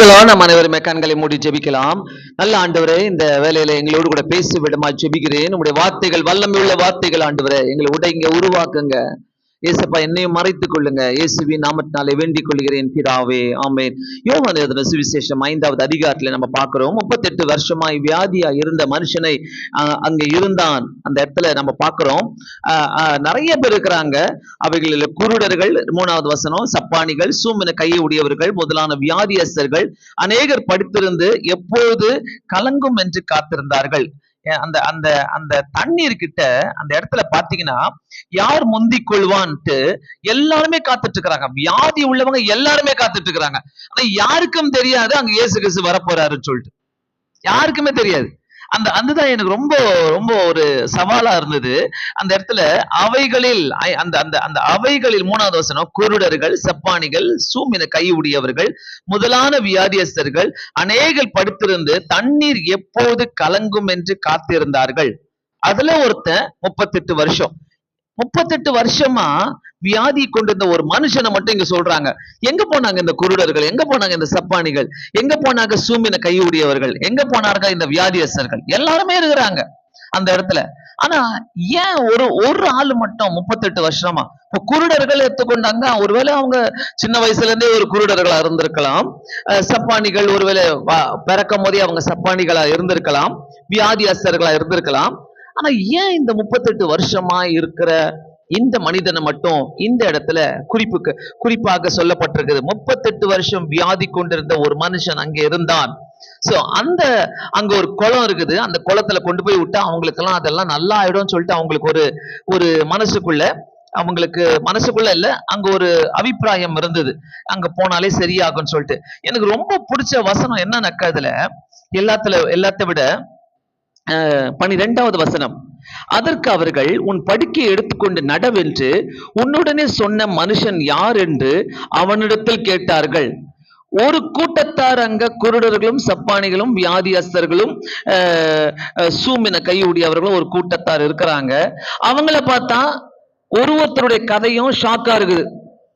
நம்ம அனைவருமே கண்களை மூடி ஜெபிக்கலாம். நல்ல ஆண்டவரே, இந்த வேலையில எங்களோடு கூட பேசி விடுமா ஜெபிக்கிறேன். உங்களுடைய வார்த்தைகள் வல்லமையுள்ள வார்த்தைகள் ஆண்டவரே, எங்களை உடைங்க, உருவாக்குங்க. ஏசப்பா, என்னையும் மறைத்துக் கொள்ளுங்க. இயேசுவின் நாமத்தினாலே வேண்டிக் கொள்கிறேன் பிதாவே, ஆமென். யோவான் எழுதின சுவிசேஷம் 5வது அதிகாரத்துல நம்ம பார்க்கிறோம். 38 வருஷமாய் வியாதியா இருந்த மனுஷனை அங்க இருந்தான். அந்த இடத்துல நம்ம பார்க்கிறோம். நிறைய பேர் இருக்கிறாங்க. அவைகளில் குருடர்கள், 3வது வசனம், சப்பானிகள், சூம்பின கையை உடையவர்கள் முதலான வியாதியஸ்தர்கள் அநேகர் படுத்திருந்து எப்போது கலங்கும் என்று காத்திருந்தார்கள். அந்த அந்த அந்த தண்ணீர் கிட்ட அந்த இடத்துல பாத்தீங்கன்னா யார் முந்திக் கொள்வான்ட்டு எல்லாருமே காத்துட்டு இருக்கிறாங்க. வியாதி உள்ளவங்க எல்லாருமே காத்துட்டு இருக்கிறாங்க. ஆனா யாருக்கும் தெரியாது அங்க இயேசு கிறிஸ்து வரப்போறாருன்னு சொல்லிட்டு. யாருக்குமே தெரியாது. அதுதான் எனக்கு ரொம்ப ரொம்ப ஒரு சவாலா இருந்தது. அந்த இடத்துல அவைகளில் அந்த அந்த அந்த அவைகளில் 3வது வசனம், குருடர்கள், சப்பானிகள், சூம்பின கை உடையவர்கள் முதலான வியாதியஸ்தர்கள் அநேகர் படுத்திருந்து தண்ணீர் எப்போது கலங்கும் என்று காத்திருந்தார்கள். அதுல ஒருத்தன் 38 வருஷம் 38 வருஷமா வியாதி கொண்டிருந்த ஒரு மனுஷனை மட்டும் இங்க சொல்றாங்க. எங்க போனாங்க இந்த குருடர்கள்? எங்க போனாங்க இந்த சப்பானிகள்? எங்க போனாங்க சூம்பின கையுடையவர்கள்? எங்க போனார்கள் இந்த வியாதியஸ்தர்கள்? எல்லாருமே இருக்கிறாங்க அந்த இடத்துல. ஆனா ஏன் ஒரு ஆளு மட்டும் 38 வருஷமா? இப்போ குருடர்கள் எடுத்துக்கொண்டாங்க. ஒருவேளை அவங்க சின்ன வயசுல இருந்தே ஒரு குருடர்களா இருந்திருக்கலாம். சப்பானிகள் ஒருவேளை பிறக்கும் போதே அவங்க சப்பானிகளா இருந்திருக்கலாம், வியாதியஸ்தர்களா இருந்திருக்கலாம். ஆனா ஏன் இந்த 38 வருஷமா இருக்கிற இந்த மனிதனை மட்டும் இந்த இடத்துல குறிப்பாக சொல்லப்பட்டிருக்குது? 38 வருஷம் வியாதி கொண்டிருந்த ஒரு மனுஷன் அங்கே இருந்தான். சோ அங்க ஒரு குளம் இருக்குது. அந்த குளத்துல கொண்டு போய் விட்டா அவங்களுக்கு எல்லாம் அதெல்லாம் நல்லா ஆயிடும் சொல்லிட்டு அவங்களுக்கு ஒரு மனசுக்குள்ள இல்ல, அங்க ஒரு அபிப்பிராயம் இருந்தது, அங்க போனாலே சரியாகும்னு சொல்லிட்டு. எனக்கு ரொம்ப பிடிச்ச வசனம் என்னன்னாக்கா, இதுல எல்லாத்த விட 12வது வசனம், அதற்கு அவர்கள் உன் படுக்கையை எடுத்துக்கொண்டு நடவென்று உன்னுடனே சொன்ன மனுஷன் யார் என்று அவனிடத்தில் கேட்டார்கள். ஒரு கூட்டத்தார் அங்க குருடர்களும் சப்பானிகளும் வியாதியஸ்தர்களும் சூம்பின கையுடையவர்களும் ஒரு கூட்டத்தார் இருக்கிறாங்க. அவங்கள பார்த்தா ஒருத்தருடைய கதையும் ஷாக்கா இருக்குது.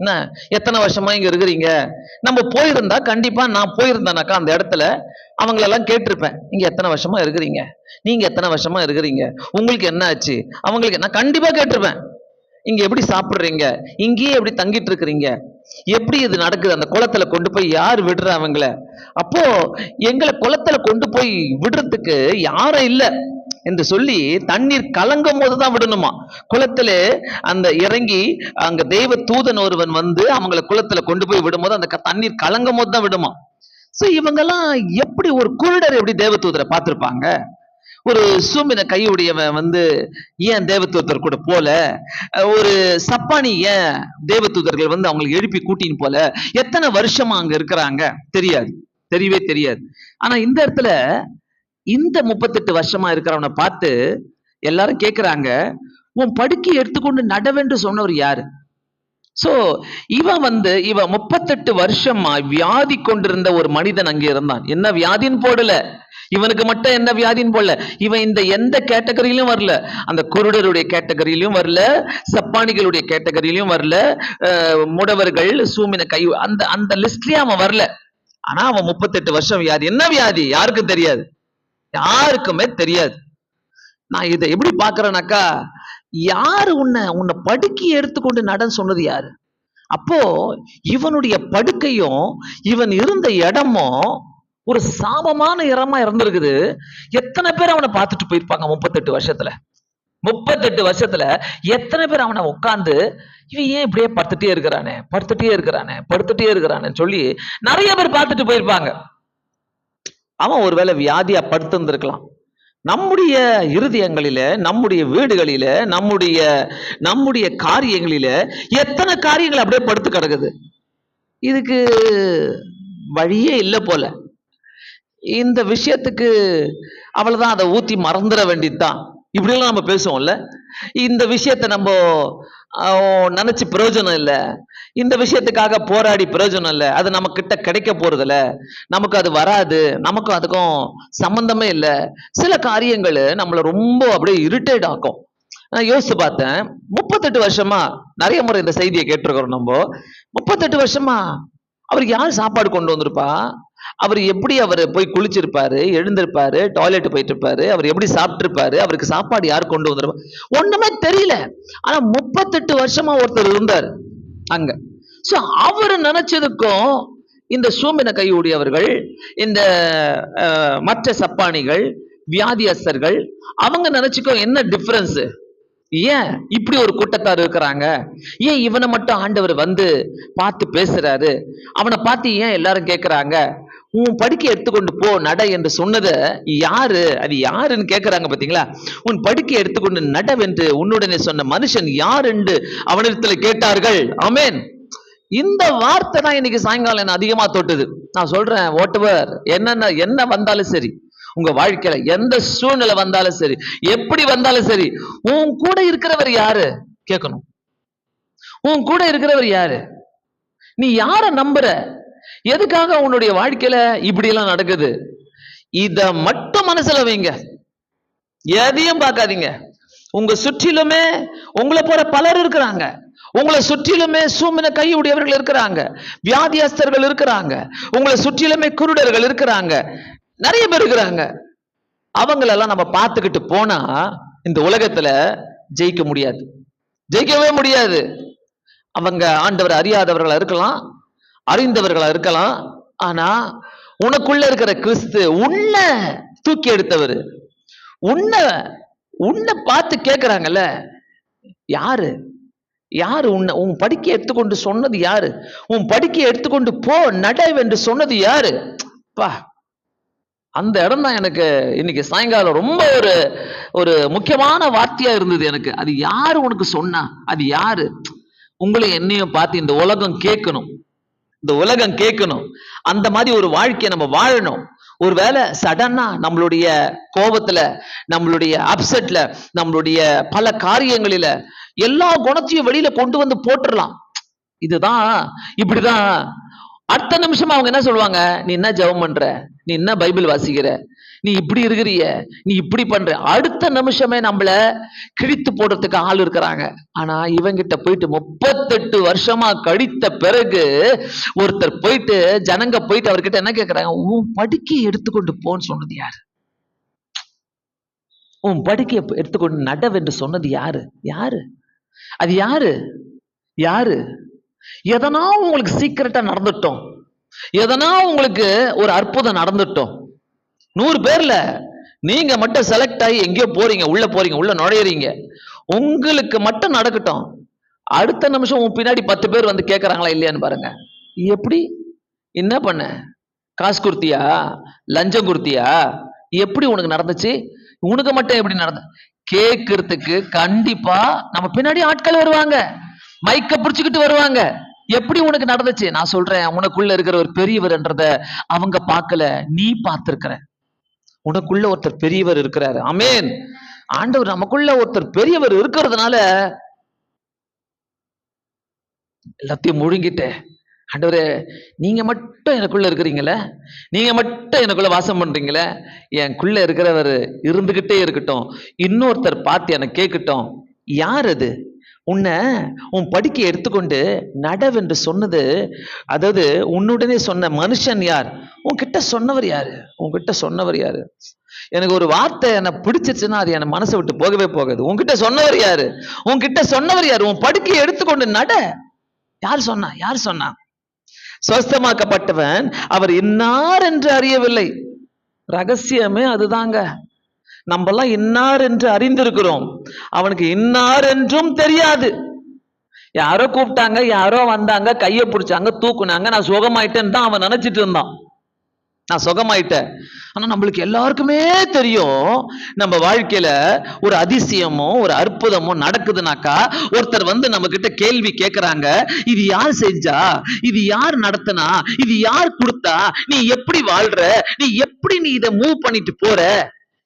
என்ன, எத்தனை வருஷமா இங்க இருக்கிறீங்க? நம்ம போயிருந்தா கண்டிப்பா, நான் போயிருந்தேனாக்கா அந்த இடத்துல அவங்களெல்லாம் கேட்டிருப்பேன், இங்க எத்தனை வருஷமா இருக்கிறீங்க, நீங்க எத்தனை வருஷமா இருக்கிறீங்க, உங்களுக்கு என்ன ஆச்சு, அவங்களுக்கு நான் கண்டிப்பா கேட்டிருப்பேன். இங்க எப்படி சாப்பிடுறீங்க, இங்கேயே எப்படி தங்கிட்டு இருக்கிறீங்க, எப்படி இது நடக்குது, அந்த குளத்துல கொண்டு போய் யார் விடுற அவங்கள? அப்போ எங்களை குளத்துல கொண்டு போய் விடுறதுக்கு யாரும் இல்லை என்று சொல்லி தண்ணீர் கலங்கும் போதுதான் விடணுமா. குளத்துல அந்த இறங்கி அங்க தெய்வ தூதன் ஒருவன் வந்து அவங்களை குளத்துல கொண்டு போய் விடும்போது அந்த தண்ணீர் கலங்கும் போதுதான் விடுமா. சோ இவங்கெல்லாம் எப்படி, ஒரு குருடர் எப்படி தேவ தூதரை பார்த்திருப்பாங்க? ஒரு சூம்பின கையுடையவன் வந்து ஏன் தேவதூதர் கூட போல? ஒரு சப்பானி ஏன் தேவதூதர்கள் வந்து அவங்களுக்கு எழுப்பி கூட்டின்னு போல? எத்தனை வருஷமா அங்க இருக்கிறாங்க தெரியாது, தெரியவே தெரியாது. ஆனா இந்த இடத்துல இந்த 38 வருஷமா இருக்கிறவனை பார்த்து எல்லாரும் கேட்கிறாங்க, உன் படுக்கையை எடுத்துக்கொண்டு நடவென்று சொன்னவர் யாரு? சோ இவன் 38 வருஷமா வியாதி கொண்டிருந்த ஒரு மனிதன் அங்கே இருந்தான். என்ன வியாதின்னு போடல, இவனுக்கு மட்டும் என்ன வியாதின்னு போடல. இவன் இந்த எந்த கேட்டகரியிலும் வரல, அந்த குருடருடைய கேட்டகரியிலும் வரல, சப்பானிகளுடைய கேட்டகரியிலும் வரல, முடவர்கள், சூமின கை, அந்த லிஸ்ட்லயே அவன் வரல. ஆனா அவன் 38 வருஷம் வியாதி. என்ன வியாதி? யாருக்கும் தெரியாது, யாருக்குமே தெரியாது. நான் இதை எப்படி பாக்குறேனாக்கா, யாரு உன்னை படுக்கையை எடுத்துக்கொண்டு நடன்னு சொன்னது யாரு? அப்போ இவனுடைய படுக்கையும் இவன் இருந்த இடமும் ஒரு சாபமான இடமா இருந்திருக்குது. எத்தனை பேர் அவனை பார்த்துட்டு போயிருப்பாங்க 38 வருஷத்துல? 38 வருஷத்துல எத்தனை பேர் அவனை உட்கார்ந்து, இவன் ஏன் இப்படியே படுத்துட்டே இருக்கிறானே சொல்லி நிறைய பேர் பார்த்துட்டு போயிருப்பாங்க. அவன் ஒருவேளை வியாதியா படுத்திருந்திருக்கலாம். நம்முடைய இருதயங்களில, நம்முடைய வீடுகளில, நம்முடைய காரியங்களில எத்தனை காரியங்கள் அப்படியே படுத்து கிடக்குது. இதுக்கு வழியே இல்லை போல. இந்த விஷயத்துக்கு அவ்வளவுதான், அதை ஊத்தி மறந்துட வேண்டியதுதான். இப்படியெல்லாம் நம்ம பேசுவோம்ல. இந்த விஷயத்தை நம்ம நினைச்சு பிரயோஜனம் இல்லை, இந்த விஷயத்துக்காக போராடி பிரயோஜனம் இல்லை, அது நம்ம கிட்ட கிடைக்க போறது இல்லை, நமக்கு அது வராது, நமக்கும் அதுக்கும் சம்பந்தமே இல்லை. சில காரியங்கள் நம்மளை ரொம்ப அப்படியே இரிட்டேட் ஆக்கும். நான் யோசிச்சு பார்த்தேன், 38 வருஷமா நிறைய முறை இந்த செய்தியை கேட்டிருக்கிறோம் நம்ம. 38 வருஷமா அவருக்கு யார் சாப்பாடு கொண்டு வந்திருப்பா? அவர் எப்படி அவர் போய் குளிச்சிருப்பாரு, எழுந்திருப்பாரு, டாய்லெட் போயிட்டு இருப்பாரு, அவர் எப்படி சாப்பிட்டிருப்பாரு, அவருக்கு சாப்பாடு யார் கொண்டு வந்திருப்பா, ஒண்ணுமே தெரியல. ஆனா 38 வருஷமா ஒருத்தர் இருந்தார் அங்க. சோ அவரு நினைச்சதுக்கும் இந்த சூம்பின கை உடையவர்கள், இந்த மற்ற சப்பானிகள், வியாதியஸ்தர்கள், அவங்க நினைச்சுக்கோ என்ன டிஃபரன்ஸ்? ஏன் இப்படி ஒரு கூட்டத்தார் இருக்கிறாங்க? ஏன் இவனை மட்டும் ஆண்டவர் வந்து பார்த்து பேசுறாரு? அவனை பார்த்து ஏன் எல்லாரும் கேட்கிறாங்க, உன் படுக்கை எடுத்துக்கொண்டு போ நட என்று சொன்னதை யாரு, அது யாருன்னு கேட்கிறாங்க பாத்தீங்களா? உன் படுக்கை எடுத்துக்கொண்டு நடவென்று உன்னுடனே சொன்ன மனுஷன் யார் என்று அவனிடத்துல கேட்டார்கள். ஆமென். இந்த வார்த்தை தான் இன்னைக்கு சாயங்காலம் என்ன அதிகமா தொட்டுது. நான் சொல்றேன், வாட்டவர் என்ன வந்தாலும் சரி, உங்க வாழ்க்கையில எந்த சூழ்நிலை வந்தாலும் சரி, எப்படி வந்தாலும் சரி, உன் கூட இருக்கிறவர் யாரு கேட்கணும். உன் கூட இருக்கிறவர் யாரு? நீ யார நம்புற? எதுக்காக உன்னுடைய வாழ்க்கையில இப்படி எல்லாம் நடக்குது? இத மட்டும் மனசுல வைங்க, எதையும் பார்க்காதீங்க. உங்க சுற்றிலுமே உங்களை போல பலர் இருக்கிறாங்க. உங்களை சுற்றிலுமே சூம்பின கை உடையவர்கள் இருக்கிறாங்க, வியாதியஸ்தர்கள் இருக்கிறாங்க, உங்களை சுற்றிலுமே குருடர்கள் இருக்கிறாங்க, நிறைய பேர் இருக்கிறாங்க. அவங்களெல்லாம் நம்ம பார்த்துக்கிட்டு போனா இந்த உலகத்துல ஜெயிக்க முடியாது, ஜெயிக்கவே முடியாது. அவங்க ஆண்டவர் அறியாதவர்களா இருக்கலாம், அறிந்தவர்களா இருக்கலாம். ஆனா உனக்குள்ள இருக்கிற கிறிஸ்து உன்னை தூக்கி எடுத்தவர், உன்னை பார்த்து கேட்கிறாங்கல்ல, யாரு யாரு உன்னை உன் படுக்கை எடுத்துக்கொண்டு சொன்னது யாரு? உன் படுக்கையை எடுத்துக்கொண்டு போ நடவென்று சொன்னது யாரு? பா, அந்த இடம் தான் எனக்கு இன்னைக்கு சாயங்காலம் ரொம்ப ஒரு ஒரு முக்கியமான வார்த்தையா இருந்தது எனக்கு. அது யாரு உனக்கு சொன்னா? அது யாரு? உங்களை என்னையும் பார்த்து இந்த உலகம் கேட்கணும், இந்த உலகம் கேட்கணும். அந்த மாதிரி ஒரு வாழ்க்கையை நம்ம வாழணும். ஒருவேளை சடனா நம்மளுடைய கோபத்துல, நம்மளுடைய அப்செட்ல, நம்மளுடைய பல காரியங்களில எல்லா குணத்தையும் வெளியில கொண்டு வந்து போட்டுடலாம். இதுதான், இப்படிதான். அடுத்த நிமிஷம் அவங்க என்ன சொல்லுவாங்க, நீ என்ன ஜெபம் பண்ற, நீ என்ன பைபிள் வாசிக்கிற, நீ இப்படி இருக்கிறிய, நீ இப்படி பண்ற. அடுத்த நிமிஷமே நம்மள கிழித்து போடுறதுக்கு ஆள் இருக்கிறாங்க. ஆனா இவங்கிட்ட போயிட்டு 38 வருஷமா கழித்த பிறகு ஒருத்தர் போயிட்டு, ஜனங்க போயிட்டு அவர்கிட்ட என்ன கேட்கிறாங்க, உன் படுக்கையை எடுத்துக்கொண்டு போன்னு சொன்னது யாரு? உன் படுக்கையை எடுத்துக்கொண்டு நடவென்று சொன்னது யாரு? யாரு அது? யாரு? எதனா உங்களுக்கு சீக்கிரட்டா நடந்துட்டோம், எதனா உங்களுக்கு ஒரு அற்புதம் நடந்துட்டோம், 100 பேர்ல நீங்க மட்டும் செலக்ட் ஆகி எங்கேயோ போறீங்க, உள்ள நுழையறீங்க, உங்களுக்கு மட்டும் நடக்கட்டும். அடுத்த நிமிஷம் உன் பின்னாடி 10 பேர் வந்து கேட்கறாங்களா இல்லையான்னு பாருங்க. எப்படி? என்ன பண்ண? காசு கொடுத்தியா? லஞ்சம் கொடுத்தியா? எப்படி உனக்கு நடந்துச்சு? உனக்கு மட்டும் எப்படி நடந்த? கேட்கறதுக்கு கண்டிப்பா நம்ம பின்னாடி ஆட்கள் வருவாங்க, மைக்க பிடிச்சுக்கிட்டு வருவாங்க. எப்படி உனக்கு நடந்துச்சு? நான் சொல்றேன், உனக்குள்ள இருக்கிற ஒரு பெரியவர்ன்றத அவங்க பார்க்கல, நீ பார்த்திருக்கிற. உனக்குள்ள ஒருத்தர் பெரியவர் இருக்கிறாரு. ஆமென். ஆண்டவர் நமக்குள்ள ஒருத்தர் பெரியவர் இருக்கிறதுனால எல்லாத்தையும் முழுங்கிட்ட. ஆண்டவரே, நீங்க மட்டும் எனக்குள்ள இருக்கிறீங்களே, நீங்க மட்டும் எனக்குள்ள வாசம் பண்றீங்களே, எனக்குள்ள இருக்கிறவர் இருந்துகிட்டே இருக்கட்டும், இன்னொருத்தர் பார்த்து எனக்கு கேட்கட்டும். யார் அது? உன்னை உன் படுக்கையை எடுத்துக்கொண்டு நடவென்று சொன்னது, அதாவது உன்னுடனே சொன்ன மனுஷன் யார்? உன்கிட்ட சொன்னவர் யாரு? உன்கிட்ட சொன்னவர் யாரு? எனக்கு ஒரு வார்த்தை என்ன பிடிச்சிருச்சுன்னா அது என் மனசை விட்டு போகவே போகாது. உன்கிட்ட சொன்னவர் யாரு? உன்கிட்ட சொன்னவர் யாரு? உன் படுக்கையை எடுத்துக்கொண்டு நட. யார் சொன்னா? யார் சொன்னா? சொஸ்தமாக்கப்பட்டவன் அவர் இன்னார் என்று அறியவில்லை. ரகசியமே அதுதாங்க. நம்மெல்லாம் இன்னார் என்று அறிந்திருக்கிறோம், அவனுக்கு இன்னார் என்றும் தெரியாது. யாரோ கூப்பிட்டாங்க, யாரோ வந்தாங்க, கையை பிடிச்சாங்க, தூக்குனாங்க, நான் சுகமாயிட்டேன்னு தான் அவன் நினைச்சிட்டு இருந்தான். நான் சுகமாயிட்டேன். ஆனா நம்மளுக்கு எல்லாருக்குமே தெரியும், நம்ம வாழ்க்கையில ஒரு அதிசயமோ ஒரு அற்புதமோ நடக்குதுனாக்கா, ஒருத்தர் வந்து நம்ம கிட்ட கேள்வி கேட்கிறாங்க, இது யார் செஞ்சா, இது யார் நடத்தினா, இது யார் கொடுத்தா, நீ எப்படி வாழ்ற, நீ எப்படி நீ இதை மூவ் பண்ணிட்டு போற,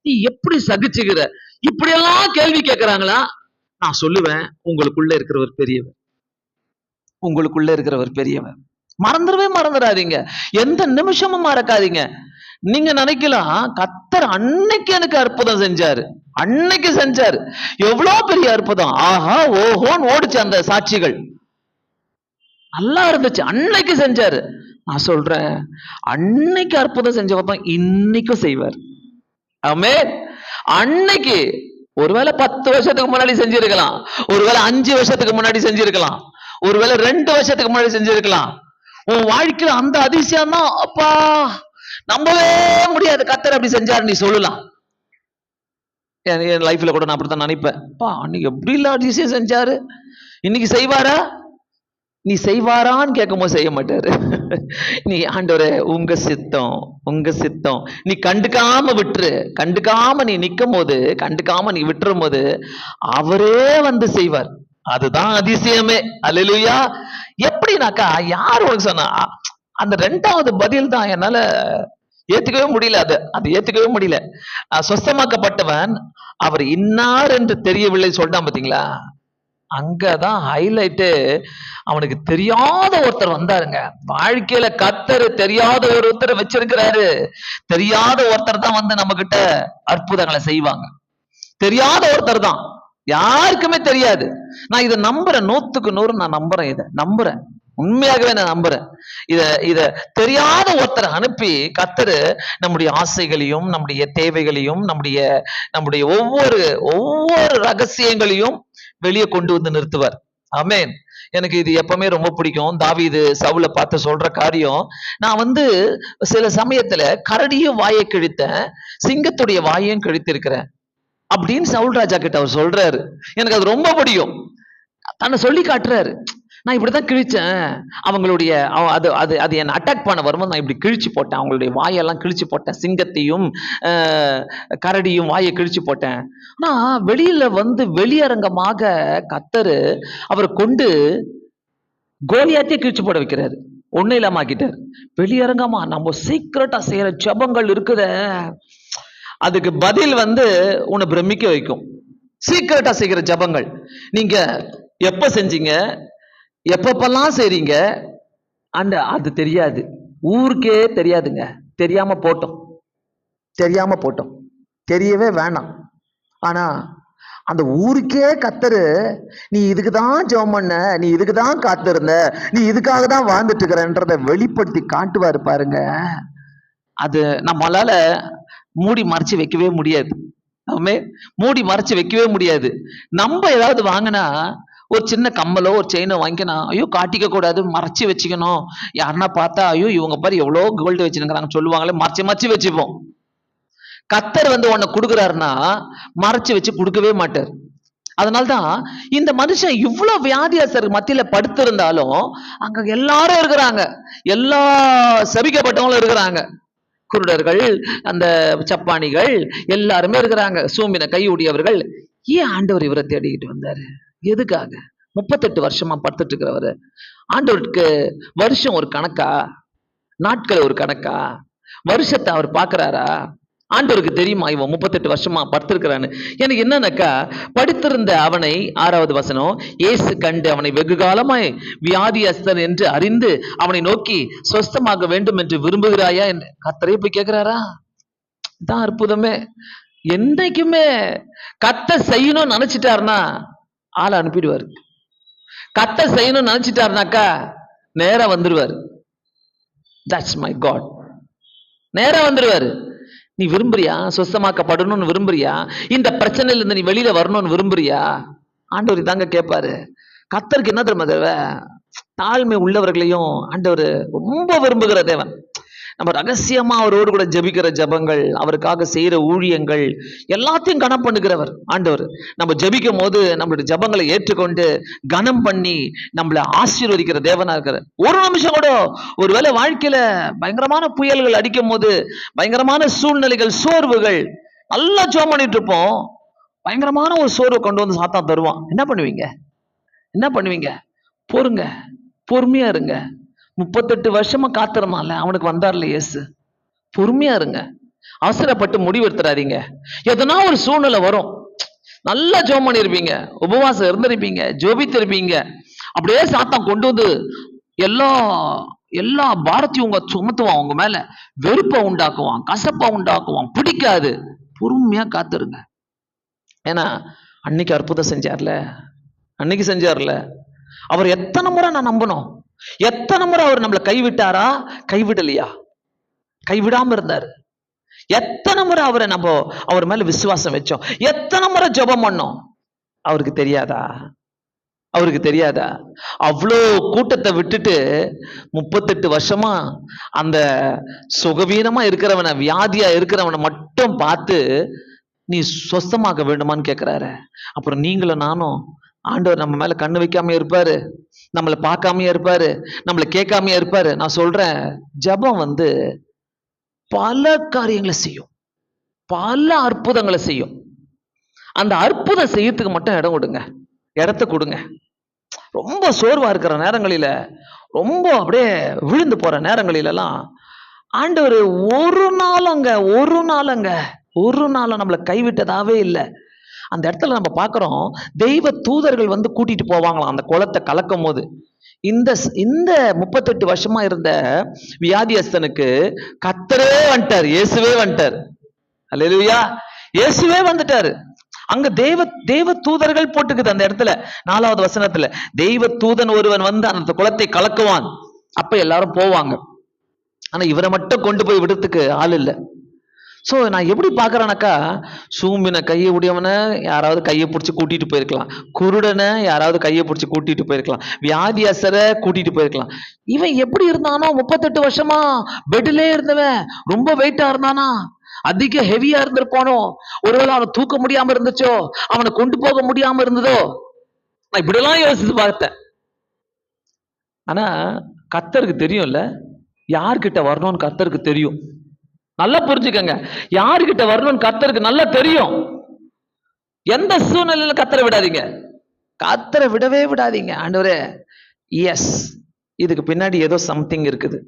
நீ எப்படி சகிச்சுக்கிற, இப்படியெல்லாம் கேள்வி கேட்கிறாங்களா? நான் சொல்லுவேன், உங்களுக்குள்ள இருக்கிறவர் பெரியவர், உங்களுக்குள்ள இருக்கிறவர் பெரியவர். மறந்துடாதீங்க, எந்த நிமிஷமும் மறக்காதீங்க. நீங்க நினைக்கலாம், கர்த்தர் அன்னைக்கு எனக்கு அற்புதம் செஞ்சாரு, அன்னைக்கு செஞ்சாரு, எவ்வளவு பெரிய அற்புதம், ஆஹா ஓஹோன்னு ஓடிச்சு அந்த சாட்சிகள், நல்லா இருந்துச்சு, அன்னைக்கு செஞ்சாரு. நான் சொல்றேன், அன்னைக்கு அற்புதம் செஞ்சவர் தான் இன்னைக்கும் செய்வார். ஆமென். அன்னைக்கு ஒருவேளை 10 வருஷத்துக்கு முன்னாடி செஞ்சிருக்கலாம், ஒருவேளை 5 வருஷத்துக்கு முன்னாடி செஞ்சிருக்கலாம், ஒருவேளை 2 வருஷத்துக்கு முன்னாடி செஞ்சிருக்கலாம். உன் வாழ்க்கையில அந்த அதிசயம் தான் அப்பா நம்பவே முடியாது, கர்த்தர் அப்படி செஞ்சாரு நீ சொல்லலாம். என் லைஃப்ல கூட நான் அப்படித்தான் நினைப்பேன், அப்பா அன்னைக்கு எப்படி இல்ல அதிசயம் செஞ்சாரு, இன்னைக்கு செய்வாரா? நீ செய்வாரான்னு கேட்கும்போது செய்ய மாட்டாரு. நீ ஆண்டவரே உங்க சித்தம், உங்க சித்தம், நீ கண்டுக்காம விட்டுரு, கண்டுக்காம நீ நிக்கும் போது, கண்டுக்காம நீ விட்டுரும் போது அவரே வந்து செய்வார். அதுதான் அதிசயமே. அல்லேலூயா. எப்படினாக்கா யார் உனக்கு சொன்னா? அந்த 2வது பதில் தான் என்னால ஏத்துக்கவே முடியல. அது ஏத்துக்கவே முடியல. சொஸ்தமாக்கப்பட்டவன் அவர் இன்னார் என்று தெரியவில்லை சொல்றான் பாத்தீங்களா? அங்கதான் ஹைலைட்டு. அவனுக்கு தெரியாத ஒருத்தர் வந்தாருங்க. வாழ்க்கையில கர்த்தர் தெரியாத ஒருத்தரை வச்சிருக்கிறாரு. தெரியாத ஒருத்தர் தான் வந்து நம்ம கிட்ட அற்புதங்களை செய்வாங்க. தெரியாத ஒருத்தர் தான், யாருக்குமே தெரியாது. நான் இதை நம்புறேன், 100க்கு 100 நான் நம்புறேன், இதை நம்புறேன், உண்மையாகவே நான் நம்புறேன். இத தெரியாத ஒருத்தரை அனுப்பி கர்த்தர் நம்முடைய ஆசைகளையும், நம்முடைய தேவைகளையும், நம்முடைய ஒவ்வொரு ரகசியங்களையும் வெளியே கொண்டு வந்து நிறுத்துவார். ஆமென். எனக்கு இது எப்பவுமே ரொம்ப பிடிக்கும். தாவீது சவுலை பார்த்து சொல்ற காரியம், நான் வந்து சில சமயத்துல கரடியும் வாயை கிழித்தேன், சிங்கத்துடைய வாயையும் கிழித்திருக்கிறேன் அப்படின்னு சவுல் ராஜா கிட்ட அவர் சொல்றாரு. எனக்கு அது ரொம்ப பிடிக்கும். தன்னை சொல்லி காட்டுறாரு, நான் இப்படிதான் கிழிச்சேன், அவங்களுடைய அது என்னை அட்டாக் பண்ண வரும்போது நான் இப்படி கிழிச்சு போட்டேன், அவங்களுடைய வாயெல்லாம் கிழிச்சு போட்டேன், சிங்கத்தையும் கரடியும் வாயை கிழிச்சு போட்டேன். ஆனா வெளியில வந்து வெளியரங்கமாக கர்த்தர் அவரை கொண்டு கோலியாத்தையே கிழிச்சு போட வைக்கிறாரு, ஒன்னும் இல்லாம ஆக்கிட்டார். வெளியரங்கமா நம்ம சீக்கிரட்டா செய்யற ஜெபங்கள் இருக்குதே, அதுக்கு பதில் வந்து உன்னை பிரமிக்க வைக்கும். சீக்கிரட்டா செய்கிற ஜெபங்கள் நீங்க எப்ப செஞ்சீங்க, எப்பப்பெல்லாம் செய்றீங்க, அது தெரியாது, ஊருக்கே தெரியாதுங்க. தெரியாம போட்டோம், தெரியவே வேணாம். ஆனா அந்த ஊருக்கே கர்த்தரு நீ இதுக்கு தான் ஜெபம் பண்ண, நீ இதுக்கு தான் காத்திருந்த, நீ இதுக்காக தான் வாழ்ந்துட்டு இருக்கிறன்றத வெளிப்படுத்தி காட்டுவாரு பாருங்க. அது நம்மளால மூடி மறைச்சு வைக்கவே முடியாது. மூடி மறைச்சு வைக்கவே முடியாது. நம்ம ஏதாவது வாங்கினா, ஒரு சின்ன கம்மலோ ஒரு செயினோ வாங்கினா, ஐயோ காட்டிக்க கூடாது, மறைச்சு வச்சுக்கணும், யாருன்னா பார்த்தா ஐயோ இவங்க பாரு எவ்வளோ கோல்டு வச்சுருக்கிறாங்க சொல்லுவாங்களே, மறைச்சு வச்சுப்போம். கர்த்தர் வந்து உன்னை கொடுக்குறாருன்னா மறைச்சு வச்சு கொடுக்கவே மாட்டார். அதனால்தான் இந்த மனுஷன் இவ்வளவு வியாதியாசர் மத்தியில படுத்திருந்தாலும் அங்க எல்லாரும் இருக்கிறாங்க, எல்லா சபிக்கப்பட்டவங்களும் இருக்கிறாங்க, குருடர்கள், அந்த சப்பானிகள் எல்லாருமே இருக்கிறாங்க, சூம்பின கையுடையவர்கள். ஏன் ஆண்டவர் இவரை தேடிக்கிட்டு வந்தாரு? எதுக்காக? 38 வருஷமா படுத்துட்டு இருக்கிறவரு ஆண்டவருக்கு வருஷம் ஒரு கணக்கா, நாட்கள் ஒரு கணக்கா, வருஷத்தை அவர் பாக்குறாரா? ஆண்டவருக்கு தெரியுமா இவன் 38 வருஷமா படுத்திருக்கிறான்னு? எனக்கு என்னன்னாக்கா, படுத்திருந்த அவனை 6வது வசனம், இயேசு கண்டு அவனை வெகு காலமாய் வியாதியஸ்தன் என்று அறிந்து அவனை நோக்கி சொஸ்தமாக வேண்டும் என்று விரும்புகிறாயா என்று கர்த்தரே போய் கேட்கிறாரா? தான் அற்புதமே. என்னைக்குமே கர்த்தர் செய்யணும்னு நினைச்சிட்டாருன்னா ஆளை அனுப்பிடுவாரு. கர்த்தர் செய்யணும்னு நினைச்சிட்டாருனாக்கா நேரா வந்துருவாரு. That's my God. நேரா வந்துருவாரு. நீ விரும்புறியா சுத்தமாக்கப்படணும்னு விரும்புறியா, இந்த பிரச்சனையில இருந்து நீ வெளியில வரணும்னு விரும்புறியா? ஆண்டவர் இதாங்க கேட்பாரு. கர்த்தருக்கு என்ன தெரியுமா தேவை? தாழ்மை உள்ளவர்களையும் ஆண்டவர் ரொம்ப விரும்புகிற தேவன். நம்ம ரகசியமா அவரோடு கூட ஜெபிக்கிற ஜெபங்கள், அவருக்காக செய்யற ஊழியங்கள் எல்லாத்தையும் கனம் பண்ணுகிறவர் ஆண்டவர். நம்ம ஜெபிக்கும் போது நம்மளுடைய ஜெபங்களை ஏற்றுக்கொண்டு கனம் பண்ணி நம்மளை ஆசீர்வதிக்கிற தேவனா இருக்கிற. ஒரு நிமிஷம் கூட ஒருவேளை வாழ்க்கையில பயங்கரமான புயல்கள் அடிக்கும் போது, பயங்கரமான சூழ்நிலைகள், சோர்வுகள், நல்லா ஜெபம் பண்ணிட்டு இருப்போம், பயங்கரமான ஒரு சோர்வை கொண்டு வந்து சாத்தான் தருவான். என்ன பண்ணுவீங்க? பொறுங்க, பொறுமையா இருங்க. 38 வருஷமா காத்திரமால அவனுக்கு வந்தார்ல இயேசு. பொறுமையா இருங்க, அவசரப்பட்டு முடிவெடுத்துறாதீங்க. எதனா ஒரு சூழ்நிலை வரும், நல்லா ஜெபம் பண்ணிருப்பீங்க, உபவாசம் இருந்திருப்பீங்க, ஜெபித்திருப்பீங்க, அப்படியே சாத்தான் கொண்டு வந்து எல்லா பாரத்தையும் உங்க சுமத்துவான், உங்க மேல வெறுப்பை உண்டாக்குவான், கசப்பை உண்டாக்குவான், பிடிக்காது. பொறுமையா காத்துருங்க. ஏன்னா அன்னைக்கு அற்புதம் செஞ்சார்ல, அவர் எத்தனை முறை நான் நம்பணும்? எத்தனை முறை அவர் நம்மளை கைவிட்டாரா? கைவிடலையா? கைவிடாம இருந்தாரு. எத்தனை முறை அவரை நம்ம அவர் மேல விசுவாசம் வச்சோம், எத்தனை முறை ஜெபம் பண்ணோம். அவருக்கு தெரியாதா? அவருக்கு தெரியாதா? அவ்வளோ கூட்டத்தை விட்டுட்டு 38 வருஷமா அந்த சுகவீனமா இருக்கிறவனை, வியாதியா இருக்கிறவனை மட்டும் பார்த்து நீ சொஸ்தமாக வேண்டுமான்னு கேட்கிறாரு. அப்புறம் நீங்களும் நானும், ஆண்டவர் நம்ம மேல கண்ணு வைக்காம இருப்பாரு, நம்மளை பார்க்காமயே இருப்பாரு, நம்மளை கேட்காமயே இருப்பாரு. நான் சொல்றேன், ஜெபம் பல காரியங்களை செய்யும், பல அற்புதங்களை செய்யும். அந்த அற்புதம் செய்யறதுக்கு மட்டும் இடம் கொடுங்க, இடத்த கொடுங்க. ரொம்ப சோர்வா இருக்கிற நேரங்களில, ரொம்ப அப்படியே விழுந்து போற நேரங்களிலெல்லாம் ஆண்டவர் ஒரு நாள் நம்மளை கைவிட்டதாவே இல்லை. அந்த இடத்துல நம்ம பார்க்கிறோம், தெய்வ தூதர்கள் கூட்டிட்டு போவாங்களாம் அந்த குளத்தை கலக்கும் போது. இந்த 38 வருஷமா இருந்த வியாதியஸ்தனுக்கு கர்த்தரே வந்துட்டார், இயேசுவே வந்துட்டார். அல்லேலூயா, இயேசுவே வந்துட்டாரு. அங்க தெய்வ தூதர்கள் போட்டுக்குது அந்த இடத்துல. 4வது வசனத்துல, தெய்வ தூதன் ஒருவன் அந்த குளத்தை கலக்குவான். அப்ப எல்லாரும் போவாங்க. ஆனா இவரை மட்டும் கொண்டு போய் விடுறதுக்கு ஆள் இல்லை. சோ நான் எப்படி பாக்குறேனாக்கா, சூம்பின கையை உடையவனை யாராவது கையை பிடிச்சி கூட்டிட்டு போயிருக்கலாம், குருடனை யாராவது கையை பிடிச்சி கூட்டிட்டு போயிருக்கலாம், வியாதியஸ்தரை கூட்டிட்டு போயிருக்கலாம். இவன் எப்படி இருந்தானோ 38 வருஷமா பெட்லே இருந்தவன், ரொம்ப வெயிட்டா இருந்தானா, அதிக ஹெவியா இருந்திருப்பானோ, ஒருவேளை அவனை தூக்க முடியாம இருந்துச்சோ, அவனை கொண்டு போக முடியாம இருந்ததோ, நான் இப்படிலாம் யோசிச்சு பார்த்தேன். ஆனா கர்த்தருக்கு தெரியும்ல, யார்கிட்ட வரணும்னு கர்த்தருக்கு தெரியும். நல்லா புரிஞ்சுக்கங்க, யாருகிட்ட வரணும்னு கர்த்தருக்கு நல்லா தெரியும். எந்த சூழ்நிலையில கர்த்தரை விடாதீங்க, கர்த்தரை விடவே விடாதீங்க. ஆண்டவரே, எஸ், இதுக்கு பின்னாடி ஏதோ சம்திங் இருக்குது,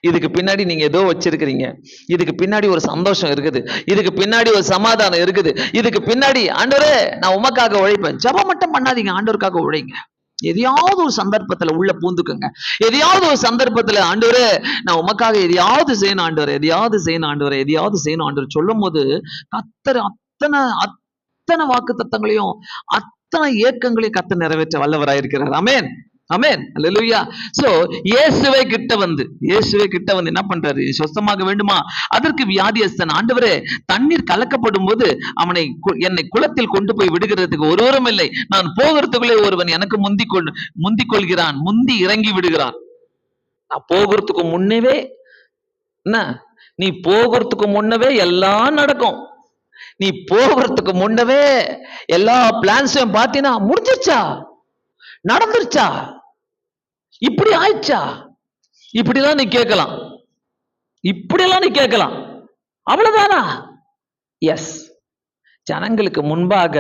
இதுக்கு பின்னாடி நீங்க ஏதோ வச்சிருக்கிறீங்க, இதுக்கு பின்னாடி ஒரு சந்தோஷம் இருக்குது, இதுக்கு பின்னாடி ஒரு சமாதானம் இருக்குது, இதுக்கு பின்னாடி ஆண்டவரே நான் உமக்காக உழைப்பேன். ஜெபம் மட்டும் பண்ணாதீங்க, ஆண்டவருக்காக உழைங்க. எதையாவது ஒரு சந்தர்ப்பத்துல உள்ள பூந்துக்குங்க. எதையாவது ஒரு சந்தர்ப்பத்துல, ஆண்டவரே நான் உமக்காக எதையாவது செய்யணும் ஆண்டவரே, எதையாவது செய்யணும் ஆண்டவரே, எதையாவது செய்யணும் ஆண்டவர் சொல்லும் போது கர்த்தர் அத்தனை வாக்கு தத்தங்களையும், அத்தனை ஏக்கங்களையும் கர்த்தர் நிறைவேற்ற வல்லவராயிருக்கிறார். ஆமென், ஆமென், அல்லேலூயா. சோ இயேசுவே கிட்ட வந்து என்ன பண்றாரு? சொஸ்தமாக வேண்டுமா? அதற்கு வியாதியஸ்தன், ஆண்டவரே தண்ணீர் கலக்கப்படும் போது என்னை குளத்தில் கொண்டு போய் விடுகிறதுக்கு ஒருவரும் இல்லை, நான் போகிறதுக்குள்ளே ஒருவன் எனக்கு முந்தி கொள்கிறான், முந்தி இறங்கி விடுகிறான். நான் போகிறதுக்கு முன்னவே என்ன, நீ போகிறதுக்கு முன்னவே எல்லாம் நடக்கும். நீ போகிறதுக்கு முன்னவே எல்லா பிளான்ஸையும் பார்த்தீங்கன்னா முடிஞ்சிருச்சா, நடந்துருச்சா, இப்படி ஆயிடுச்சா, இப்படிலாம் நீ கேட்கலாம், இப்படியெல்லாம் நீ கேட்கலாம். அவ்வளவுதானா? எஸ். ஜனங்களுக்கு முன்பாக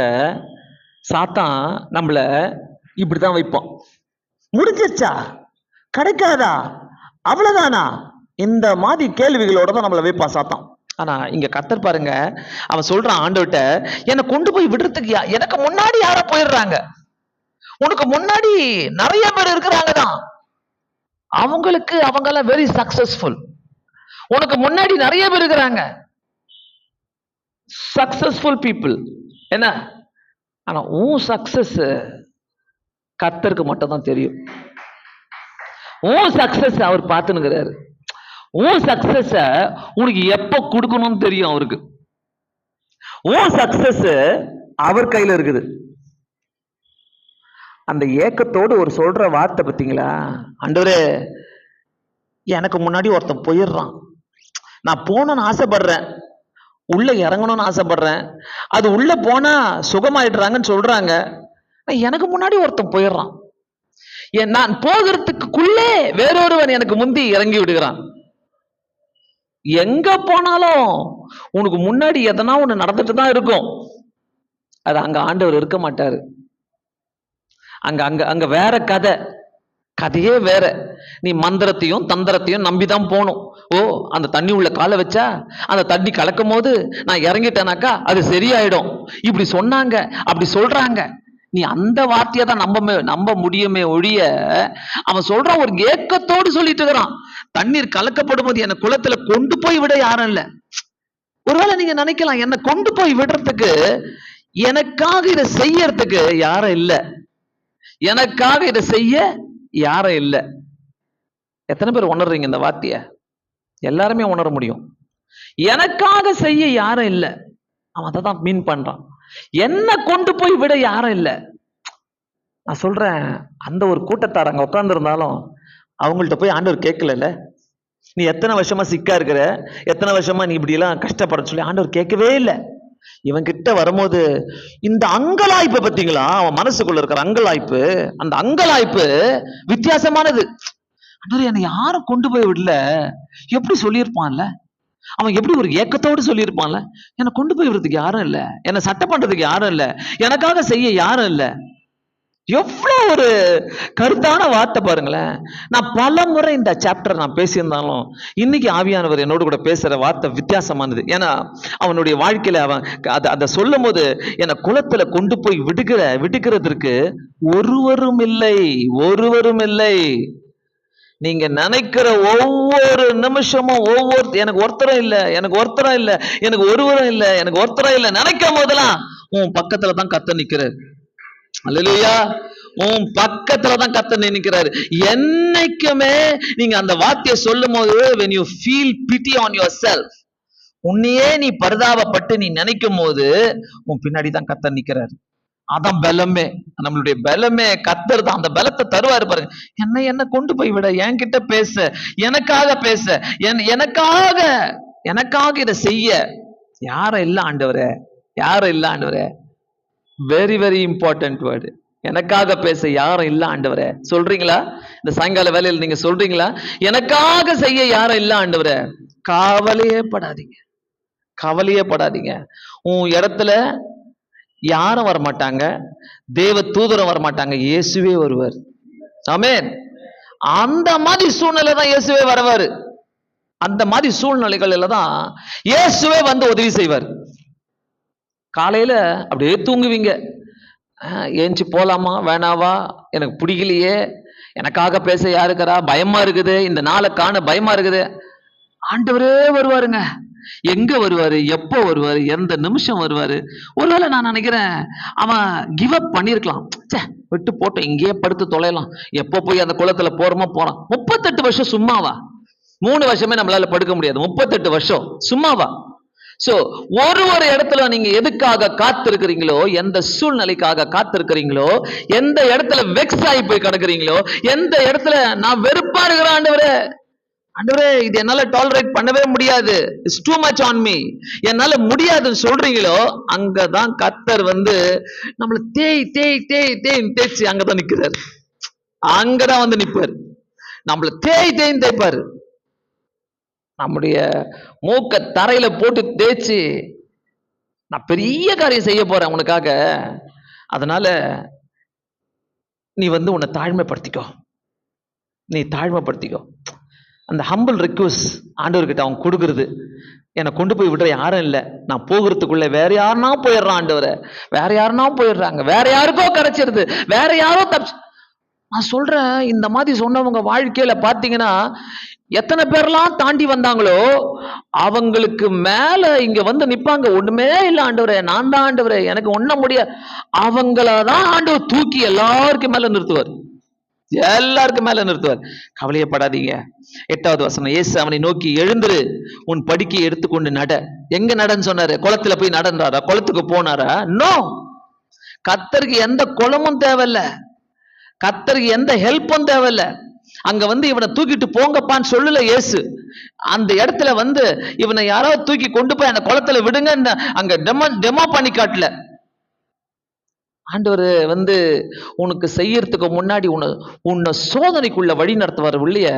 சாத்தான் நம்மள இப்படிதான் வைப்பான். முடிஞ்சிருச்சா, கிடைக்காதா, அவ்வளவுதானா, இந்த மாதிரி கேள்விகளோட தான் நம்மளை வைப்பான் சாத்தான். ஆனா இங்க கர்த்தர் பாருங்க, அவன் சொல்றான் ஆண்டவர்கிட்ட, என்னை கொண்டு போய் விடுறதுக்கு எனக்கு முன்னாடி யாரோ போயிடுறாங்க, உனக்கு முன்னாடி நிறைய பேர் இருக்கிறாங்க தான், அவங்கெல்லாம் வெரி சக்சஸ்ஃபுல், உனக்கு முன்னாடி நிறைய பேர் இருக்கிறாங்க, சக்சஸ்ஃபுல் பீப்புள். என்ன, ஆனா உன் சக்சஸ் கர்த்தருக்கு மட்டும் தான் தெரியும். உன் சக்சஸ் அவர் பார்த்துனுங்கிறாரு. உன் சக்சஸ உனக்கு எப்ப கொடுக்கணும்னு தெரியும் அவருக்கு. உன் சக்சஸ் அவர் கையில இருக்குது. அந்த ஏக்கத்தோடு ஒரு சொல்ற வார்த்தை பார்த்தீங்களா, ஆண்டவரே எனக்கு முன்னாடி ஒருத்தன் போயிடுறான், நான் போகணும்னு ஆசைப்படுறேன், உள்ள இறங்கணும்னு ஆசைப்படுறேன், அது உள்ள போனா சுகமாயிடுறாங்கன்னு சொல்றாங்க, எனக்கு முன்னாடி ஒருத்தன் போயிடுறான், நான் போகிறதுக்குள்ளே வேறொருவன் எனக்கு முந்தி இறங்கி விடுகிறான். எங்க போனாலும் உனக்கு முன்னாடி எதனா ஒண்ணு நடந்துட்டு தான் இருக்கும். அது அங்க ஆண்டவர் இருக்க மாட்டாரு. அங்க வேற கதையே வேற. நீ மந்திரத்தையும் தந்திரத்தையும் நம்பிதான் போகணும். ஓ, அந்த தண்ணி உள்ள காலை வச்சா அந்த தண்ணி கலக்கும் போது நான் இறங்கிட்டேனாக்கா அது சரியாயிடும், இப்படி சொன்னாங்க, அப்படி சொல்றாங்க. நீ அந்த வார்த்தையை தான் நம்ப முடியுமே ஒழிய, அவன் சொல்றான் ஒரு ஏக்கத்தோடு சொல்லிட்டு இருக்கிறான், தண்ணீர் கலக்கப்படும் போது என்னை குளத்துல கொண்டு போய் விட யாரும் இல்லை. ஒருவேளை நீங்க நினைக்கலாம், என்னை கொண்டு போய் விடுறதுக்கு, எனக்காக இதை செய்யறதுக்கு யாரும் இல்லை, எனக்காக இதை செய்ய யாரும் இல்லை. எத்தனை பேர் உணர்றீங்க இந்த வார்த்தைய? எல்லாருமே உணர முடியும். எனக்காக செய்ய யாரும் இல்லை. அவன் அதை தான் மீன் பண்றான். என்ன கொண்டு போய் விட யாரும் இல்லை. நான் சொல்றேன், அந்த ஒரு கூட்டத்தார் அங்க உட்கார்ந்து இருந்தாலும் அவங்கள்ட்ட போய் ஆண்டவர் கேட்கல. நீ எத்தனை வருஷமா சிக்கா இருக்கிற, எத்தனை வருஷமா நீ இப்படி எல்லாம் கஷ்டப்பட சொல்லி ஆண்டவர் கேட்கவே இல்லை. இவன் கிட்ட வரும்போது இந்த அங்கலாய்ப்பு பத்தீங்களா, அவன் மனசுக்குள்ள இருக்கிற அங்கலாய்ப்பு, அந்த அங்கலாய்ப்பு வித்தியாசமானது. ஆண்டவர் என்னை யாரும் கொண்டு போய் விடல, எப்படி சொல்லியிருப்பான்ல அவன், எப்படி ஒரு ஏக்கத்தோடு சொல்லியிருப்பான்ல, என்னை கொண்டு போய் விடுறதுக்கு யாரும் இல்லை, என்னை சட்டை பண்றதுக்கு யாரும் இல்லை, எனக்காக செய்ய யாரும் இல்லை. எவ்வளவு ஒரு கருத்தான வார்த்தை பாருங்களேன். நான் பல முறை இந்த சாப்டர் நான் பேசியிருந்தாலும் இன்னைக்கு ஆவியானவர் என்னோடு கூட பேசுற வார்த்தை வித்தியாசமானது. ஏன்னா அவனுடைய வாழ்க்கையில அவன் அதை சொல்லும் போது என்னை குளத்துல கொண்டு போய் விடுக்கிறதற்கு ஒருவரும் இல்லை, ஒருவரும் இல்லை. நீங்க நினைக்கிற ஒவ்வொரு நிமிஷமும் எனக்கு ஒருத்தரும் இல்லை, எனக்கு ஒருத்தரும் இல்லை, எனக்கு ஒருவரும் இல்லை, எனக்கு ஒருத்தரும் இல்லை நினைக்கும் போதெல்லாம் உன் பக்கத்துல தான் கர்த்தர் நிக்கிறார். அல்லேலூயா. உன் பக்கத்துல தான் கர்த்தர் நினைக்கிறாரு. என்னைக்குமே நீங்க அந்த வார்த்தையை சொல்லும் போது when you feel pity on yourself, உன்னையே நீ பரிதாபப்பட்டு நீ நினைக்கும் போது உன் பின்னாடி தான் கர்த்தர் நிக்கிறாரு. அதான் பலமே, நம்மளுடைய பலமே கர்த்தர் தான். அந்த பலத்தை தருவாரு பாருங்க. என்ன கொண்டு போய் விட, என்கிட்ட பேச, எனக்காக பேச, எனக்காக இதை செய்ய யாரும் இல்ல ஆண்டவரே, யாரும் இல்ல ஆண்டவரே. Very very important word. எனக்காக பேச யாரும் இல்ல ஆண்டவரே. சொல்றீங்களா? இந்த சாயங்கால வேலையில் நீங்க சொல்றீங்களா? எனக்காக செய்ய யாரும் இல்ல ஆண்டவரே. கவலையே படாதீங்க, கவலையே படாதீங்க. உன் இடத்துல யாரும் வரமாட்டாங்க, தேவ தூதரும் வரமாட்டாங்க, இயேசுவே வருவார். ஆமென். அந்த மாதிரி சூழ்நிலை தான் இயேசுவே வரவாரு. அந்த மாதிரி சூழ்நிலைகள்ல தான் இயேசுவே வந்து உதவி செய்வார். காலையில அப்படியே தூங்குவீங்க, ஏஞ்சி போலாமா வேணாவா, எனக்கு பிடிக்கலையே, எனக்காக பேச யாருக்கிறா, பயமா இருக்குது, இந்த நாளை காண பயமா இருக்குது. ஆண்டவரே வருவாருங்க. எங்க வருவாரு, எப்போ வருவாரு, எந்த நிமிஷம் வருவாரு. ஒருவேளை நான் நினைக்கிறேன் அவன் கிவ் அப் பண்ணிருக்கலாம், விட்டு போட்டோம், இங்கேயே படுத்து தொலைலாம், எப்போ போய் அந்த குளத்துல போறோமோ போலாம். 38 வருஷம் சும்மாவா? 3 வருஷமே நம்மளால படுக்க முடியாது, 38 வருஷம் சும்மாவா? சோ ஒரு இடத்துல நீங்க எதுக்காக காத்திருக்கிறீங்களோ, எந்த சூழ்நிலைக்காக காத்திருக்கிறீங்களோ, எந்த இடத்துல வெக்ஸ் ஆகி போய் கிடக்குறீங்களோ, எந்த இடத்துல நான் வெறுப்பா இருக்கிறேன் ஆண்டவரே, ஆண்டவரே இது என்னால டாலரேட் பண்ணவே முடியாது, it's too much on me, என்னால முடியாதுன்னு சொல்றீங்களோ, அங்கதான் கர்த்தர் வந்து நம்மள தேய்ச்சி அங்கதான் நிக்கிறாரு. அங்கதான் வந்து நிப்பாரு, நம்மள தேய்ப்பாரு. நம்முடைய மூக்க தரையில போட்டு தேய்ச்சி நான் பெரிய காரியம் செய்ய போறேன் உனக்காக, அதனால நீ வந்து உன்னை தாழ்மைப்படுத்திக்கோ, நீ தாழ்மைப்படுத்திக்கோ. அந்த ஹம்பிள் ரிக்வெஸ்ட் ஆண்டவர்கிட்ட அவன் கொடுக்கறது. என்னை கொண்டு போய் விடுற யாரும் இல்லை, நான் போகிறதுக்குள்ள வேற யாருன்னா போயிடுறான் ஆண்டவரை, வேற யாருன்னா போயிடுறாங்க, வேற யாருக்கோ கிடைச்சிருது, வேற யாரோ தப்பிச்சு. நான் சொல்றேன், இந்த மாதிரி சொன்னவங்க வாழ்க்கையில பாத்தீங்கன்னா எத்தனை பேர்லாம் தாண்டி வந்தாங்களோ அவங்களுக்கு மேல இங்க வந்து நிப்பாங்க. ஒண்ணுமே இல்ல ஆண்டவரே, நான் தான் ஆண்டவரே, எனக்கு ஒண்ண முடியாது. அவங்களதான் ஆண்டவர் தூக்கி எல்லாருக்கும் மேல நிறுத்துவார், எல்லாருக்கும் மேல நிறுத்துவார். கவலையப்படாதீங்க. 8வது வசனம், இயேசு அவனை நோக்கி, எழுந்திரு, உன் படுக்கையை எடுத்துக்கொண்டு நட. எங்க நடன்னு சொன்னாரு? குளத்துல போய் நடந்தாரா? குளத்துக்கு போனாரா? நோ. கர்த்தருக்கு எந்த குளமும் தேவையில்ல, கர்த்தருக்கு எந்த ஹெல்ப்பும் தேவையில்ல. அங்க வந்து இவனை தூக்கிட்டு போங்கப்பான்னு சொல்லல இயேசு. அந்த இடத்துல வந்து இவனை யாராவது தூக்கி கொண்டு போய் அந்த குளத்துல விடுங்க அங்க டெமோ பண்ணி காட்டல. ஆண்டவர் வந்து உனக்கு செய்யறதுக்கு முன்னாடி உன்னை சோதனைக்குள்ள வழி நடத்துவார் இல்லைய,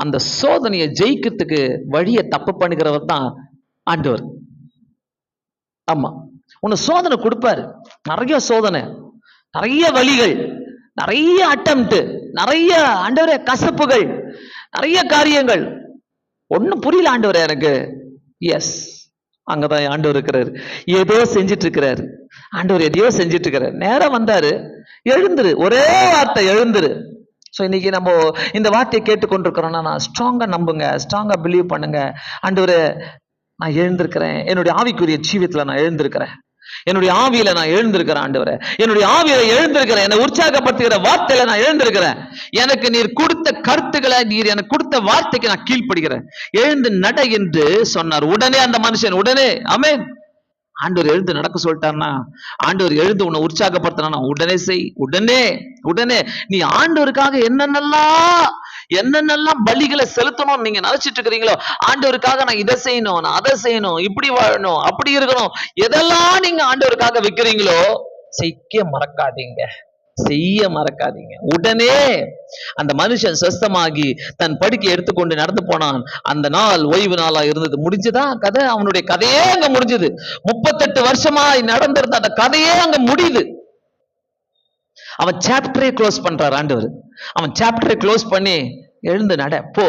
அந்த சோதனையை ஜெயிக்கிறதுக்கு வழியை தப்பு பண்ணுகிறவர் தான் ஆண்டவர். ஆமா, உன்னை சோதனை கொடுப்பாரு, நிறைய சோதனை, நிறைய வழிகள், நிறைய அட்டெம்ப்ட், நிறைய ஆண்டவரே கசப்புகள், நிறைய காரியங்கள். ஒன்னும் புரியல ஆண்டவரே எனக்கு. எஸ், அங்கதான் ஆண்டவர் இருக்கிறாரு, ஏதோ செஞ்சிட்டு இருக்கிறாரு. ஆண்டவர் எதையோ செஞ்சிட்டு இருக்கிறார். நேரம் வந்தாரு, எழுந்துரு, ஒரே வார்த்தை எழுந்துரு. ஸோ இன்னைக்கு நம்ம இந்த வார்த்தையை கேட்டுக்கொண்டிருக்கிறோம்னா, நான் ஸ்ட்ராங்கா நம்புங்க, ஸ்ட்ராங்கா பிலீவ் பண்ணுங்க. ஆண்டவரே நான் எழுந்திருக்கிறேன், என்னுடைய ஆவிக்குரிய ஜீவியத்துல நான் எழுந்திருக்கிறேன், என்னுடைய ஆவியில நான் எழுந்திருக்கிறேன் ஆண்டவரே, என்னுடைய ஆவியில எழுந்திருக்கிறேன், என்னை உற்சாகப்படுத்துகிற வார்த்தையில நான் எழுந்திருக்கிறேன், எனக்கு நீர் கொடுத்த கருத்துக்களை, நீர் எனக்கு கொடுத்த வார்த்தைக்கு நான் கீழ்ப்படுகிறேன், எழுந்து நட என்று சொன்னார். உடனே அந்த மனுஷன் உடனே, ஆமென், ஆண்டவர் எழுந்து நடக்க சொல்லிட்டார்னா, ஆண்டவர் எழுந்து உன்னை உற்சாகப்படுத்தினா உடனே செய். உடனே உடனே நீ ஆண்டவருக்காக என்னென்னலாம் பலிகளை செலுத்தணும் நீங்க நினைச்சிட்டு இருக்கிறீங்களோ, ஆண்டவருக்காக நான் இதை செய்யணும், நான் அதை செய்யணும், இப்படி வாழணும், அப்படி இருக்கணும், எதெல்லாம் நீங்க ஆண்டவருக்காக வைக்கிறீங்களோ செய்ய மறக்காதீங்க. உடனே அந்த மனுஷன் சொஸ்தமாகி தன் படுக்கை எடுத்துக்கொண்டு நடந்து போனான். அந்த நாள் ஓய்வு நாளா இருந்தது. முடிஞ்சதா கதை? அவனுடைய கதையே அங்க முடிஞ்சது. 38 வருஷமா நடந்திருந்த அந்த கதையே அங்க முடியுது. அவன் சாப்டரே க்ளோஸ் பண்றார் ஆண்டவர். அவன் சாப்டரை க்ளோஸ் பண்ணி எழுந்து நட, போ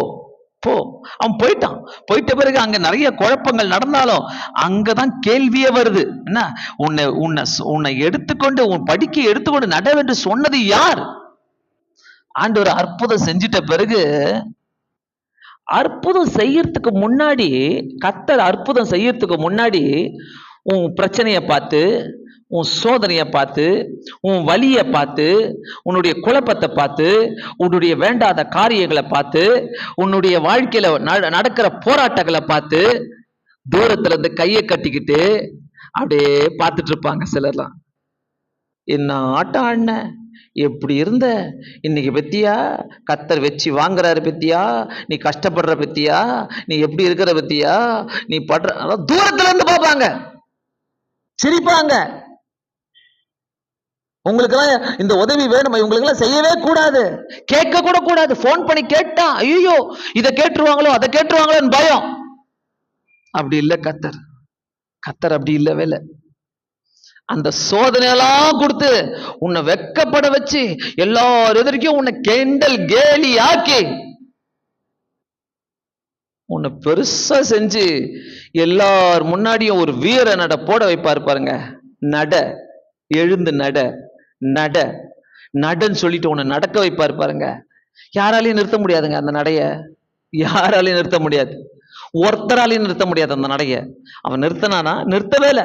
போ. அவன் போயிட்டான். போயிட்ட பிறகு அங்க நிறைய குழப்பங்கள் நடந்தாலும் அங்கதான் கேள்வியே வருது. என்ன, உன்னை எடுத்துக்கொண்டு உன் படிக்கை எடுத்துக்கொண்டு நடவென்று சொன்னது யார்? ஆண்டவர் அற்புதம் செஞ்சிட்ட பிறகு, அற்புதம் செய்யறதுக்கு முன்னாடி, கர்த்தர் அற்புதம் செய்யறதுக்கு முன்னாடி உன் பிரச்சனையை பார்த்து, உன் சோதனையை பார்த்து, உன் வலியை பார்த்து, உன்னுடைய குழப்பத்தை பார்த்து, உன்னுடைய வேண்டாத காரியங்களை பார்த்து, உன்னுடைய வாழ்க்கையில நடக்கிற போராட்டங்களை பார்த்து, தூரத்துல இருந்து கையை கட்டிக்கிட்டு அப்படியே பார்த்துட்டு இருப்பாங்க சிலர்லாம். என்ன ஆட்டம் ஆடின, எப்படி இருந்த, இன்னைக்கு பத்தியா கர்த்தர் வச்சு வாங்குறாரு பத்தியா, நீ கஷ்டப்படுற பத்தியா, நீ எப்படி இருக்கிற பத்தியா, நீ படுற, தூரத்துல இருந்து பார்ப்பாங்க, சிரிப்பாங்க. உங்களுக்கெல்லாம் இந்த உதவி வேணுமா, இவங்களுக்கெல்லாம் செய்யவே கூடாது, கேட்க கூட கூடாது. போன் பண்ணி கேட்டா ஐயோ இதை கேட்டுருவாங்களோ அதை கேட்டுருவாங்களோன்னு பயம். அப்படி இல்லை கர்த்தர். கர்த்தர் அப்படி இல்லவே இல்லை. அந்த சோதனையெல்லாம் கொடுத்து உன்னை வெக்கப்பட வச்சு எல்லார் எதிர்க்கும் உன்னை கேண்டல் கேலி ஆக்கி உன்னை பெருசா செஞ்சு எல்லார் முன்னாடியும் ஒரு வீர நட போட வைப்பாரு பாருங்க. நட, எழுந்து நட, நட நடன்னு சொல்லிட்டு உன்னை நடக்க வைப்பாரு பாருங்க. யாராலையும் நிறுத்த முடியாதுங்க அந்த நடைய, யாராலையும் நிறுத்த முடியாது, ஒருத்தராலையும் நிறுத்த முடியாது அந்த நடைய. அவன் நிறுத்தினானா? நிறுத்தவே இல்லை.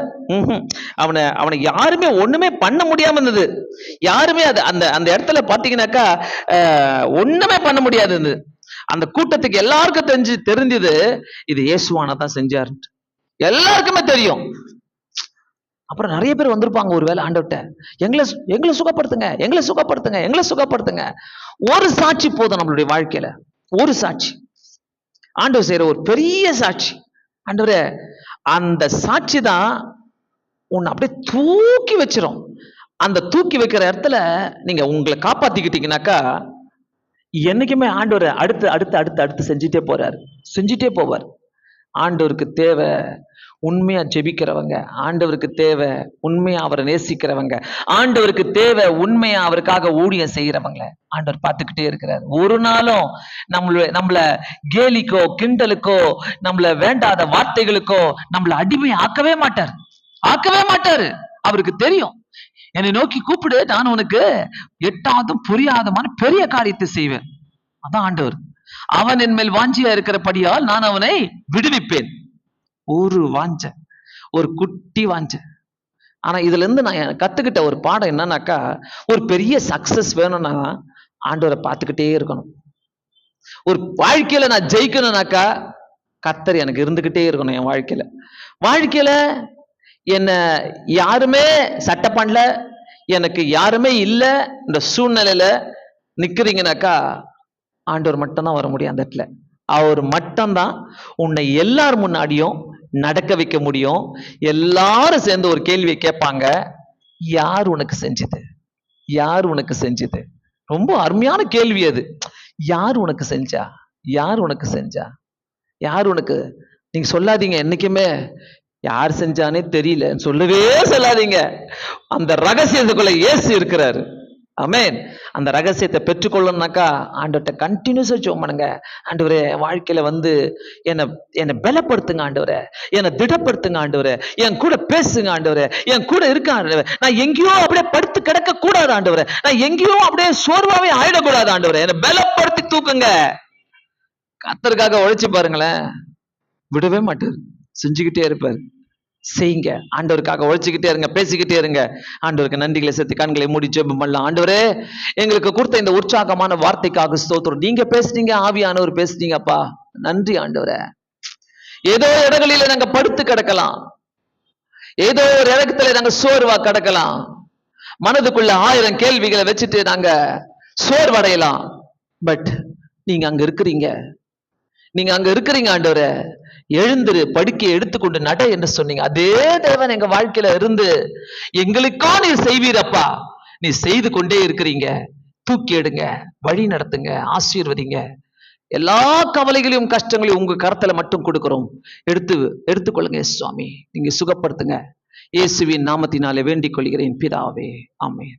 அவனை யாருமே ஒண்ணுமே பண்ண முடியாம இருந்தது. யாருமே அந்த அந்த இடத்துல பாத்தீங்கன்னாக்கா ஒண்ணுமே பண்ண முடியாது. அந்த கூட்டத்துக்கு எல்லாருக்கும் தெரிஞ்சது இது இயேசுவானதான் செஞ்சாரு, எல்லாருக்குமே தெரியும். அப்புறம் நிறைய பேர் வந்திருப்பாங்க ஒருவேளை ஆண்டவர்ட்ட, எங்களை சுகப்படுத்துங்க, எங்களை சுகப்படுத்துங்க, எங்களை சுகப்படுத்துங்க. ஒரு சாட்சி போதும் நம்மளுடைய வாழ்க்கையில, ஒரு சாட்சி. ஆண்டவர் செய்யற ஒரு பெரிய சாட்சி. ஆண்டவரே, அந்த சாட்சி தான் உன்னை அப்படியே தூக்கி வச்சிரும். அந்த தூக்கி வைக்கிற இடத்துல நீங்க உங்களை காப்பாத்திக்கிட்டீங்கன்னாக்கா என்னைக்குமே ஆண்டவர் அடுத்து அடுத்து அடுத்து அடுத்து செஞ்சுட்டே போவார். ஆண்டவருக்கு தேவை உண்மையா ஜெபிக்கிறவங்க, ஆண்டவருக்கு தேவை உண்மையா அவரை நேசிக்கிறவங்க, ஆண்டவருக்கு தேவை உண்மையா அவருக்காக ஊழியம் செய்யறவங்க. ஆண்டவர் பார்த்துக்கிட்டே இருக்கிறார். ஒரு நாளும் நம்மள கேலிக்கோ கிண்டலுக்கோ நம்மள வேண்டாத வார்த்தைகளுக்கோ நம்மள அடிமை ஆக்கவே மாட்டாரு. அவருக்கு தெரியும், என்னை நோக்கி கூப்பிடு, நான் உனக்கு எட்டாவதும் புரியாதமான பெரிய காரியத்தை செய்வேன். அதான் ஆண்டவர். அவன் என் மேல் வாஞ்சியா இருக்கிறபடியால் நான் அவனை விடுவிப்பேன். ஒரு வாஞ்ச, ஒரு குட்டி வாஞ்ச. ஆனா இதுல இருந்து நான் கத்துக்கிட்ட ஒரு பாடம் என்னன்னாக்கா, ஒரு பெரிய சக்சஸ் வேணும்னா ஆண்டவரை பார்த்துக்கிட்டே இருக்கணும். ஒரு வாழ்க்கையில நான் ஜெயிக்கணும்னாக்கா கர்த்தர் எனக்கு இருந்துகிட்டே இருக்கணும். என் வாழ்க்கையில என்ன யாருமே சட்டை பண்ணல, எனக்கு யாருமே இல்லை, இந்த சூழ்நிலையில நிக்கிறீங்கனாக்கா ஆண்டவர் மட்டும்தான் வர முடியும். அந்த இடத்துல அவர் மட்டும்தான் உன்னை எல்லார் முன்னாடியும் நடக்க வைக்க முடியும். எல்லாரும் சேர்ந்து ஒரு கேள்வியை கேட்பாங்க, யார் உனக்கு செஞ்சது, யார் உனக்கு செஞ்சது? ரொம்ப அருமையான கேள்வி அது. யார் உனக்கு செஞ்சா, யார் உனக்கு செஞ்சா, யார் உனக்கு? நீங்க சொல்லாதீங்க என்னைக்குமே யார் செஞ்சானே தெரியல, சொல்லவே சொல்லாதீங்க. அந்த ரகசியத்துக்குள்ள இயேசு இருக்கிறாரு. ஆமென். அந்த ரகசியத்தை பெற்றுக்கொள்ளணும்னாக்கா ஆண்டவர்கிட்ட கண்டினியூஸா ஜெபம் பண்ணுங்க. ஆண்டவரே, வாழ்க்கையில என்னை பலப்படுத்துங்க ஆண்டவரே, என்னை திடப்படுத்துங்க ஆண்டவரே, என் கூட பேசுங்க ஆண்டவரே, என் கூட இருக்க ஆண்டவரே. நான் எங்கேயோ அப்படியே படுத்து கிடக்க கூடாது ஆண்டவரே, நான் எங்கேயோ அப்படியே சோர்வாவே ஆயிடக்கூடாது ஆண்டவரே, என்னை பலப்படுத்தி தூக்குங்க. கர்த்தருக்காக உழைச்சு பாருங்களேன், விடவே மாட்டார், செஞ்சுக்கிட்டே இருப்பார். செய்யுங்க. ஆண்டவருக்காக உழைச்சுக்கிட்டே இருங்க, பேசிக்கிட்டே இருங்க. ஆண்டவருக்கு நன்றிகளை செலுத்தி கண்களை மூடி ஜெபம் பண்ணலாம். ஆண்டவரே, எங்களுக்கு கொடுத்த இந்த உற்சாகமான வார்த்தைக்காக ஸ்தோத்திரம். நீங்க பேசுனீங்க, ஆவியானவர் பேசுனீங்கப்பா. நன்றி ஆண்டவரே. ஏதோ இடங்களில நாங்க படுத்து கிடக்கலாம், ஏதோ ஒரு இடத்துல நாங்க சோர்வா கிடக்கலாம், மனதுக்குள்ள 1000 கேள்விகளை வச்சுட்டு நாங்க சோர்வடையலாம். பட் நீங்க அங்க இருக்கிறீங்க, நீங்க அங்க இருக்கிறீங்க ஆண்டவரே. எழுந்திரு, படுக்கையை எடுத்துக்கொண்டு நட என்று சொன்னீங்க. அதே தேவன் எங்க வாழ்க்கையில இருந்து எங்களுக்கா நீர் செய்வீரப்பா. நீ செய்து கொண்டே இருக்கிறீங்க. தூக்கி எடுங்க, வழி நடத்துங்க, ஆசீர்வதிங்க. எல்லா கவலைகளையும் கஷ்டங்களையும் உங்க கரத்துல மட்டும் கொடுக்கிறோம். எடுத்துக்கொள்ளுங்க சுவாமி. நீங்க சுகப்படுத்துங்க. இயேசுவின் நாமத்தினாலே வேண்டிக் கொள்கிறேன் பிதாவே. ஆமென்.